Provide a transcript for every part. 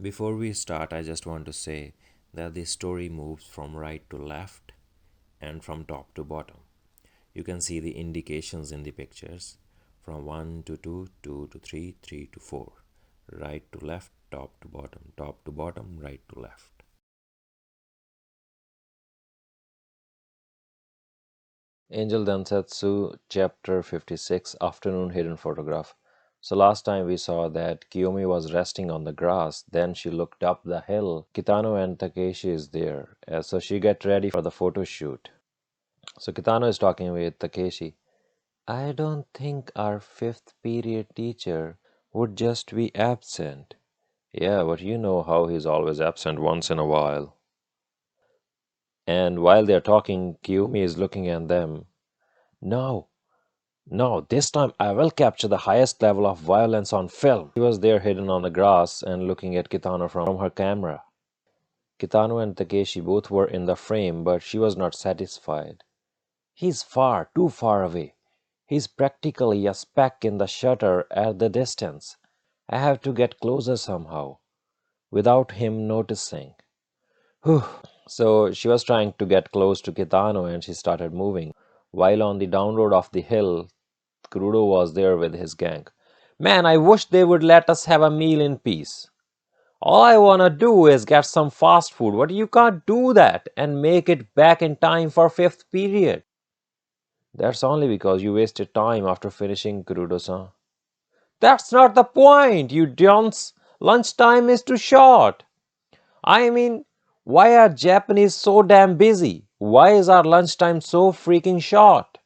Before we start, I just want to say that the story moves from right to left and from top to bottom. You can see the indications in the pictures from 1 to 2, 2 to 3, 3 to 4. Right to left, top to bottom, right to left. Angel Densetsu, Chapter 56, Afternoon Hidden Photograph. So last time we saw that Kiyomi was resting on the grass, then she looked up the hill. Kitano and Takeshi is there, so she get ready for the photo shoot. So Kitano is talking with Takeshi. I don't think our fifth period teacher would just be absent. Yeah, but you know how he's always absent once in a while. And while they're talking, Kiyomi is looking at them. No, no, this time I will capture the highest level of violence on film. She was there hidden on the grass and looking at Kitano from her camera. Kitano and Takeshi both were in the frame, but she was not satisfied. He's far, too far away. He's practically a speck in the shutter at the distance. I have to get closer somehow, without him noticing. Whew. So she was trying to get close to Kitano and she started moving. While on the down road of the hill, Kurudo was there with his gang. Man, I wish they would let us have a meal in peace. All I wanna do is get some fast food, but you can't do that and make it back in time for fifth period. That's only because you wasted time after finishing, Kurudo-san. That's not the point, you dunce. Lunchtime is too short. I mean, why are Japanese so damn busy? Why is our lunchtime so freaking short?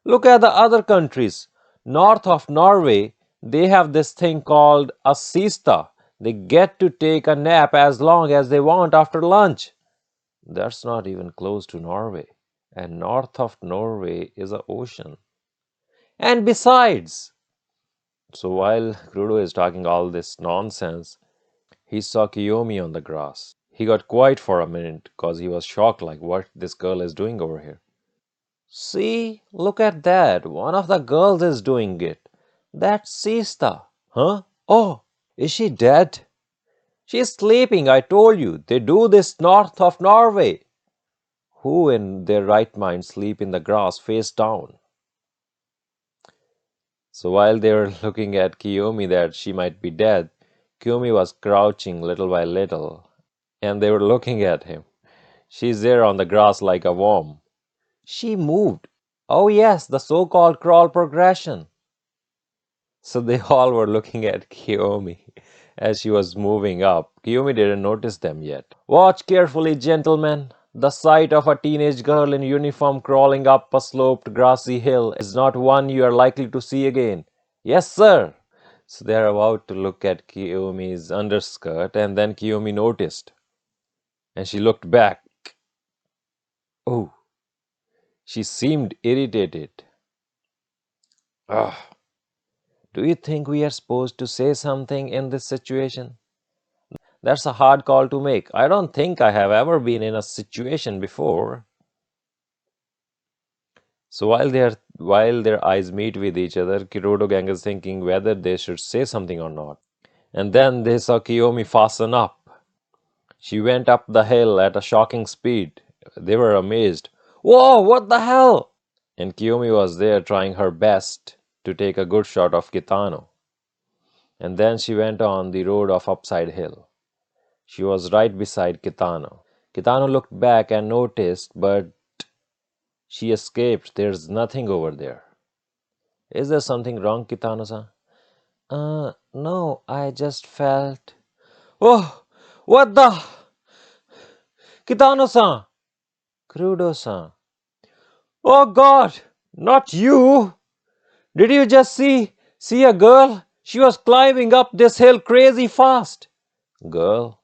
Look at the other countries. North of Norway, they have this thing called a siesta. They get to take a nap as long as they want after lunch. That's not even close to Norway. And north of Norway is an ocean. And besides, so while Kurudo is talking all this nonsense, he saw Kiyomi on the grass. He got quiet for a minute because he was shocked like what this girl is doing over here. See, look at that. One of the girls is doing it. That's siesta. Huh? Oh, is she dead? She's sleeping, I told you. They do this north of Norway. Who in their right mind sleep in the grass face down? So while they were looking at Kiyomi that she might be dead, Kiyomi was crouching little by little, and they were looking at him. She's there on the grass like a worm. She moved. Oh yes, the so-called crawl progression. So they all were looking at Kiyomi as she was moving up. Kiyomi didn't notice them yet. Watch carefully, gentlemen. The sight of a teenage girl in uniform crawling up a sloped grassy hill is not one you are likely to see again. Yes, sir. So they are about to look at Kiyomi's underskirt, and then Kiyomi noticed. And she looked back. Oh, she seemed irritated. Ugh. Do you think we are supposed to say something in this situation? That's a hard call to make. I don't think I have ever been in a situation before. So while their eyes meet with each other, Kurudo gang is thinking whether they should say something or not. And then they saw Kiyomi fasten up. She went up the hill at a shocking speed. They were amazed. Whoa, what the hell? And Kiyomi was there trying her best to take a good shot of Kitano. And then she went on the road of Upside Hill. She was right beside Kitano. Kitano looked back and noticed, but she escaped. There's nothing over there. Is there something wrong, Kitano-san? No, I just felt... Oh, what the... Kitano-san! Kurudo-san. Oh God, not you! Did you just see a girl? She was climbing up this hill crazy fast. Girl?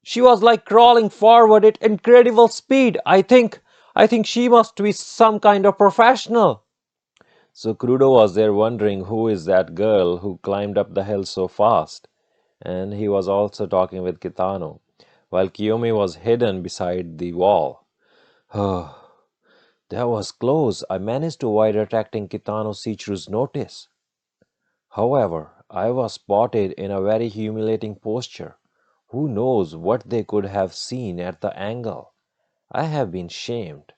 She was like crawling forward at incredible speed. I think she must be some kind of professional. So Kurudo was there wondering who is that girl who climbed up the hill so fast. And he was also talking with Kitano, while Kiyomi was hidden beside the wall. Oh, that was close. I managed to avoid attracting Kitano Shichiru's notice. However, I was spotted in a very humiliating posture. Who knows what they could have seen at the angle? I have been shamed.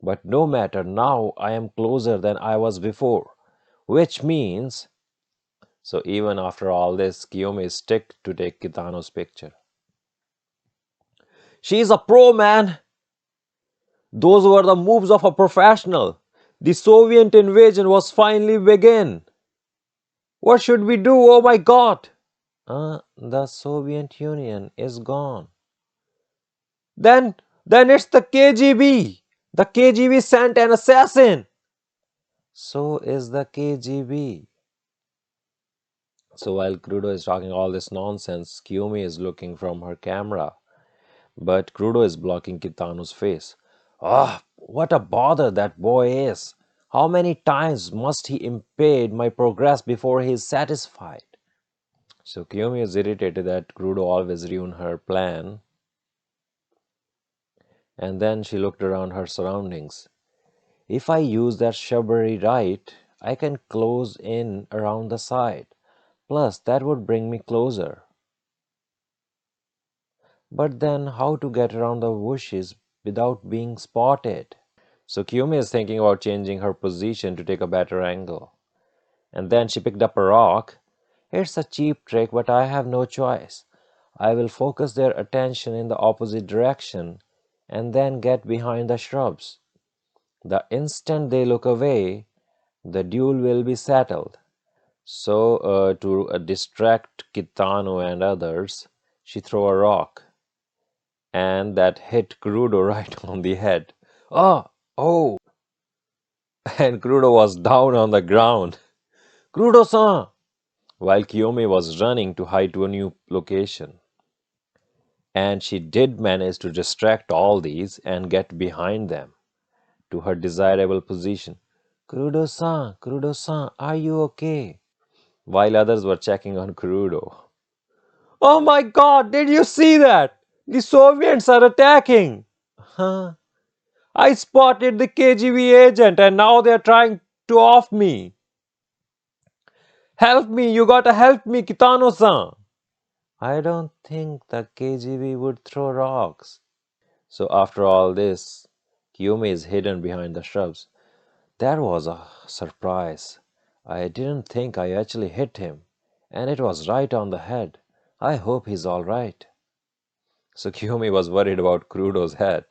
But no matter, now I am closer than I was before. Which means. So even after all this, Kiyomi stick to take Kitano's picture. She's a pro, man! Those were the moves of a professional. The Soviet invasion was finally begin. What should we do? Oh my god! The Soviet Union is gone. Then, then it's the KGB. The KGB sent an assassin. So is the KGB. So while Crudo is talking all this nonsense, Kiyomi is looking from her camera. But Crudo is blocking Kitano's face. Ah, what a bother that boy is. How many times must he impede my progress before he is satisfied? So Kiyomi is irritated that Crudo always ruined her plan. And then she looked around her surroundings. If I use that shrubbery right, I can close in around the side. Plus, that would bring me closer. But then, how to get around the bushes without being spotted? So Kiyomi is thinking about changing her position to take a better angle. And then she picked up a rock. It's a cheap trick, but I have no choice. I will focus their attention in the opposite direction and then get behind the shrubs. The instant they look away, the duel will be settled. So, to distract Kitano and others, she threw a rock, and that hit Crudo right on the head. Oh, oh! And Crudo was down on the ground. Crudo-san! While Kiyomi was running to hide to a new location. And she did manage to distract all these and get behind them to her desirable position. Crudo-san, are you okay? While others were checking on Crudo. Oh my god, did you see that? The Soviets are attacking! Huh? I spotted the KGB agent and now they're trying to off me. Help me, you gotta help me, Kitano-san. I don't think the KGB would throw rocks. So after all this, Kiyomi is hidden behind the shrubs. That was a surprise. I didn't think I actually hit him, and it was right on the head. I hope he's all right. So Kiyomi was worried about Crudo's head.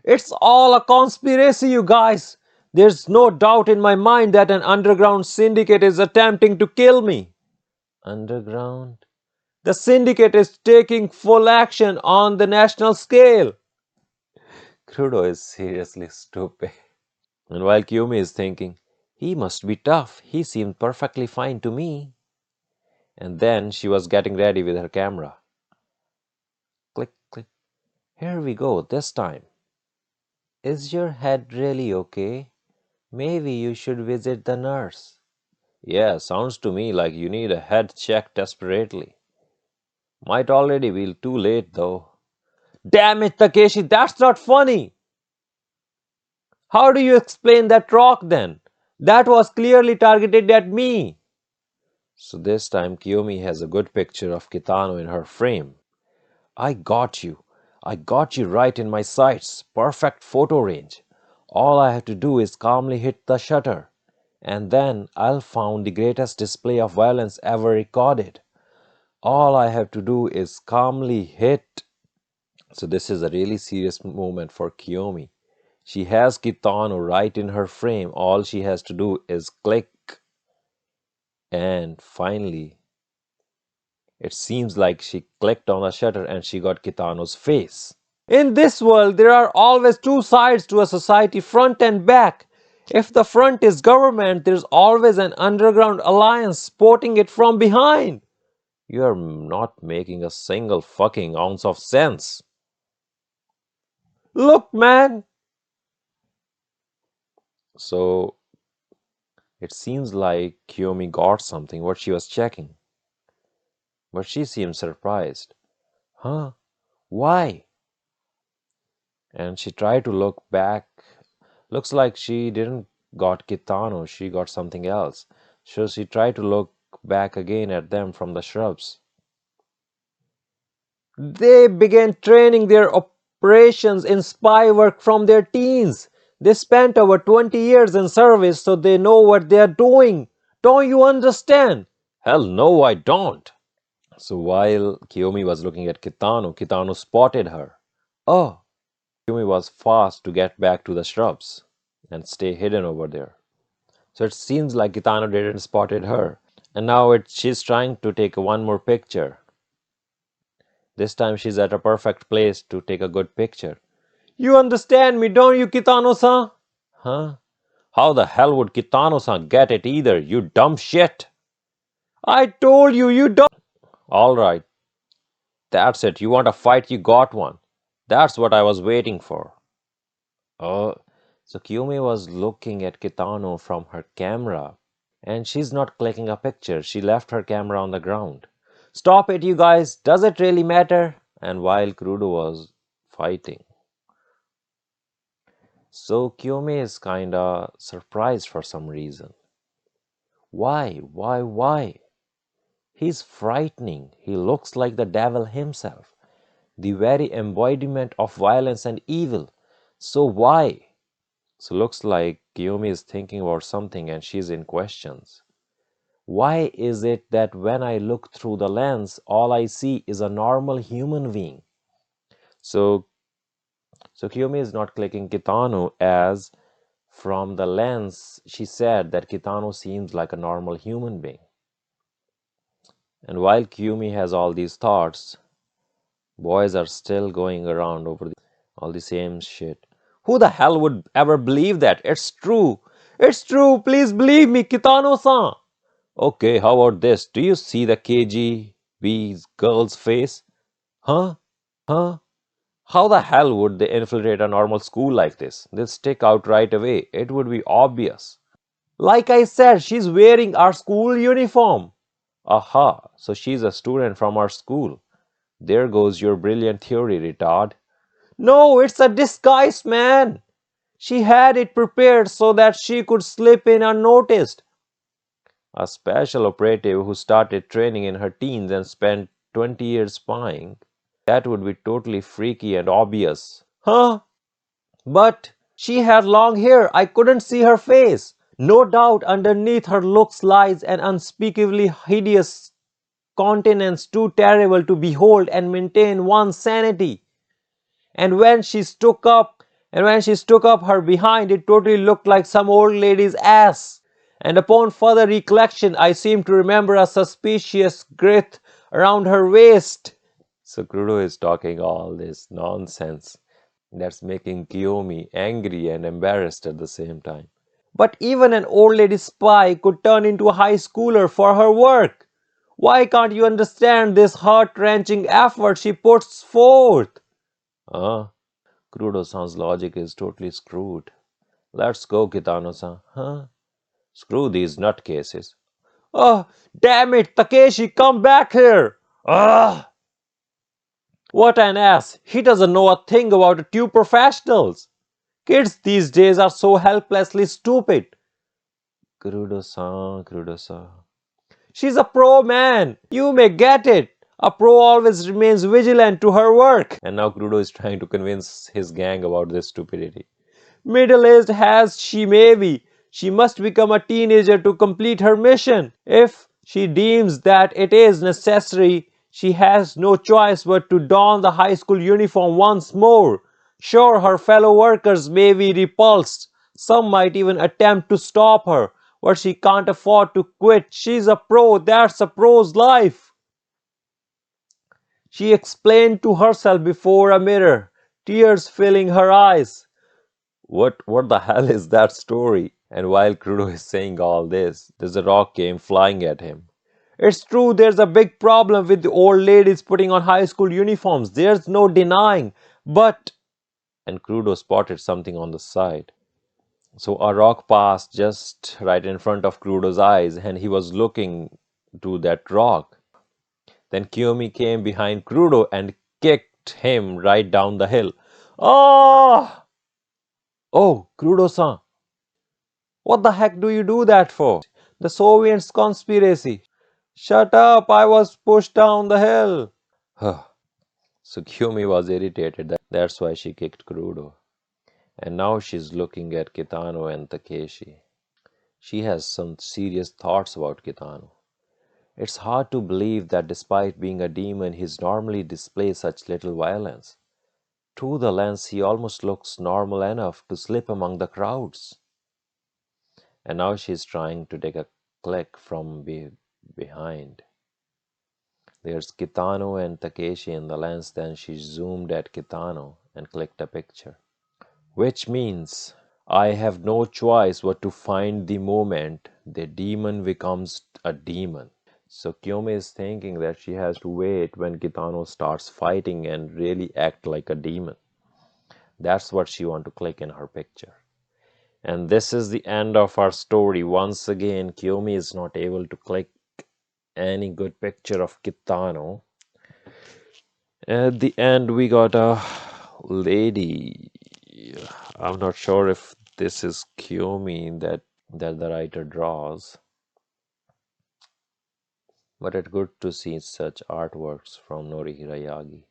It's all a conspiracy, you guys. There's no doubt in my mind that an underground syndicate is attempting to kill me. Underground? The syndicate is taking full action on the national scale. Crudo is seriously stupid. And while Kiyomi is thinking, he must be tough. He seemed perfectly fine to me. And then she was getting ready with her camera. Click, click. Here we go, this time. Is your head really okay? Maybe you should visit the nurse. Yeah, sounds to me like you need a head check desperately. Might already be too late though. Damn it, Takeshi, that's not funny! How do you explain that rock then? That was clearly targeted at me. So this time Kiyomi has a good picture of Kitano in her frame. I got you. I got you right in my sights. Perfect photo range. All I have to do is calmly hit the shutter. And then I'll found the greatest display of violence ever recorded. All I have to do is calmly hit. So this is a really serious moment for Kiyomi. She has Kitano right in her frame. All she has to do is click. And finally, it seems like she clicked on a shutter and she got Kitano's face. In this world, there are always two sides to a society, front and back. If the front is government, there's always an underground alliance supporting it from behind. You're not making a single fucking ounce of sense. Look, man! So, it seems like Kiyomi got something, what she was checking. But she seemed surprised. Huh? Why? And she tried to look back. Looks like she didn't got Kitano, she got something else. So she tried to look back again at them from the shrubs. They began training their operations in spy work from their teens. They spent over 20 years in service, so they know what they are doing. Don't you understand? Hell no, I don't. So while Kiyomi was looking at Kitano, Kitano spotted her. Oh, Kiyomi was fast to get back to the shrubs and stay hidden over there. So it seems like Kitano didn't spotted her. And now she's trying to take one more picture. This time she's at a perfect place to take a good picture. You understand me, don't you, Kitano-san? Huh? How the hell would Kitano-san get it either, you dumb shit? I told you, you don't. Alright, that's it. You want a fight, you got one. That's what I was waiting for. Oh, so Kiyomi was looking at Kitano from her camera. And she's not clicking a picture. She left her camera on the ground. Stop it, you guys. Does it really matter? And while Crudo was fighting. So Kiyomi is kinda surprised for some reason. Why? Why? He's frightening. He looks like the devil himself. The very embodiment of violence and evil. So why? So looks like Kiyomi is thinking about something and she's in questions. Why is it that when I look through the lens, all I see is a normal human being? So Kiyomi is not clicking Kitano as from the lens she said that Kitano seems like a normal human being. And while Kiyomi has all these thoughts, boys are still going around over all the same shit. Who the hell would ever believe that? It's true. It's true. Please believe me, Kitano-san. Okay, how about this? Do you see the KGB girl's face? Huh? Huh? How the hell would they infiltrate a normal school like this? They'll stick out right away. It would be obvious. Like I said, she's wearing our school uniform. Aha, so she's a student from our school. There goes your brilliant theory, retard. No, it's a disguise, man. She had it prepared so that she could slip in unnoticed. A special operative who started training in her teens and spent 20 years spying. That would be totally freaky and obvious. Huh? But she had long hair. I couldn't see her face. No doubt underneath her looks lies an unspeakably hideous countenance too terrible to behold and maintain one's sanity. And when she stuck up her behind, it totally looked like some old lady's ass. And upon further recollection, I seem to remember a suspicious girth around her waist. So Crudo is talking all this nonsense that's making Kiyomi angry and embarrassed at the same time. But even an old lady spy could turn into a high schooler for her work. Why can't you understand this heart-wrenching effort she puts forth? Huh? Crudo-san's logic is totally screwed. Let's go, Kitano-san. Huh? Screw these nutcases. Oh, damn it, Takeshi, come back here! Ah! What an ass! He doesn't know a thing about two professionals. Kids these days are so helplessly stupid. Crudo-san. She's a pro, man. You may get it. A pro always remains vigilant to her work. And now Crudo is trying to convince his gang about this stupidity. Middle-aged as she may be, she must become a teenager to complete her mission. If she deems that it is necessary, she has no choice but to don the high school uniform once more. Sure, her fellow workers may be repulsed. Some might even attempt to stop her, but she can't afford to quit. She's a pro. That's a pro's life. She explained to herself before a mirror, tears filling her eyes. What the hell is that story? And while Crudo is saying all this, there's a rock came flying at him. It's true, there's a big problem with the old ladies putting on high school uniforms. There's no denying. But... And Crudo spotted something on the side. So a rock passed just right in front of Crudo's eyes and he was looking to that rock. Then Kiyomi came behind Crudo and kicked him right down the hill. Oh! Oh, Crudo-san. What the heck do you do that for? The Soviets conspiracy. Shut up, I was pushed down the hill. So Kiyomi was irritated. That's why she kicked Kurudo. And now she's looking at Kitano and Takeshi. She has some serious thoughts about Kitano. It's hard to believe that despite being a demon, he's normally displays such little violence. Through the lens, he almost looks normal enough to slip among the crowds. And now she's trying to take a click from behind. There's Kitano and Takeshi in the lens, then she zoomed at Kitano and clicked a picture. Which means I have no choice but to find the moment the demon becomes a demon. So Kiyomi is thinking that she has to wait when Kitano starts fighting and really act like a demon. That's what she wants to click in her picture. And this is the end of our story. Once again, Kiyomi is not able to click any good picture of Kitano. At the end, we got a lady. I'm not sure if this is Kiyomi that the writer draws, but it's good to see such artworks from Nori Hirayagi.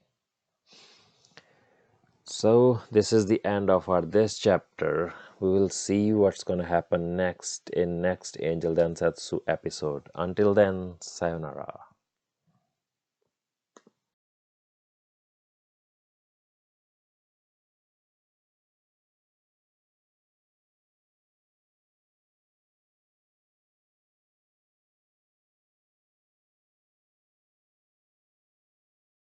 So this is the end of our this chapter. We will see what's gonna happen next in next Angel Densetsu episode. Until then, sayonara.